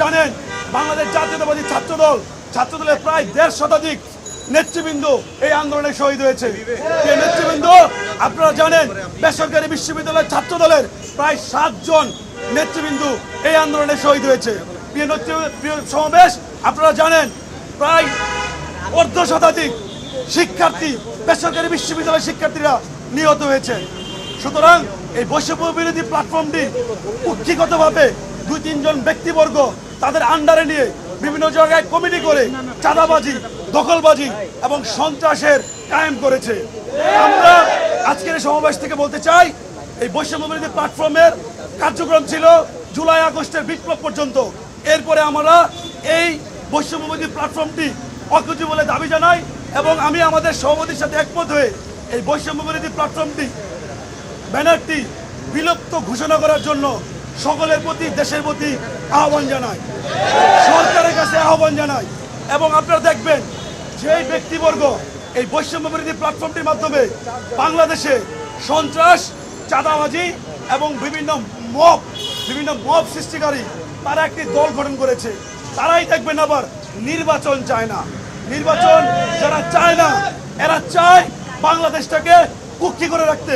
জানেন বাংলাদেশ জাতীয়তাবাদী ছাত্রদলের প্রায় 1.5 শতাধিক নেতৃবৃন্দ এই আন্দোলনে শহীদ হয়েছে। এই নেতৃবৃন্দ আপনারা জানেন বেসরকারি বিশ্ববিদ্যালয়ের ছাত্রদলের প্রায় 7 জন নেতৃবৃন্দ এই আন্দোলনে শহীদ হয়েছে। প্রিয় সমাবেশ, আপনারা জানেন প্রায় 1.5 শতাধিক শিক্ষার্থী বেসরকারি বিশ্ববিদ্যালয়ের শিক্ষার্থীরা নিহত হয়েছে। সুতরাং এই বৈষম্য বিরোধী প্ল্যাটফর্মটি কুক্ষিগতভাবে 2-3 জন ব্যক্তিবর্গ তাদের আন্ডারে নিয়ে বিভিন্ন জায়গায় কমিটি করে চাঁদাবাজি, দখলবাজি এবং সন্ত্রাসের কায়েম করেছে। আমরা আজকের এই সমাবেশ থেকে বলতে চাই, এই বৈষম্য বিরোধী প্ল্যাটফর্মের কার্যক্রম ছিল জুলাই আগস্টের বিপ্লব পর্যন্ত। এরপরে আমরা এই বৈষম্য বিরোধী প্ল্যাটফর্মটি অকেজো বলে দাবি জানাই এবং আমি আমাদের সভাপতির সাথে একমত হয়ে এই বৈষম্য বিরোধী প্ল্যাটফর্মটি ব্যানারটি বিলুপ্ত ঘোষণা করার জন্য সকলের প্রতি, দেশের প্রতি আহ্বান জানাই, সরকারের কাছে আহ্বান জানাই। এবং আপনারা দেখবেন যে ব্যক্তিবর্গ এই বৈষম্য বিরোধী প্ল্যাটফর্মটির মাধ্যমে বাংলাদেশে সন্ত্রাস, চাঁদাবাজি এবং বিভিন্ন মব সৃষ্টিকারী তারা একটি দল গঠন করেছে। তারাই দেখবেন আবার নির্বাচন চায় না। নির্বাচন যারা চায় না, এরা চায় বাংলাদেশটাকে কুক্ষি করে রাখতে।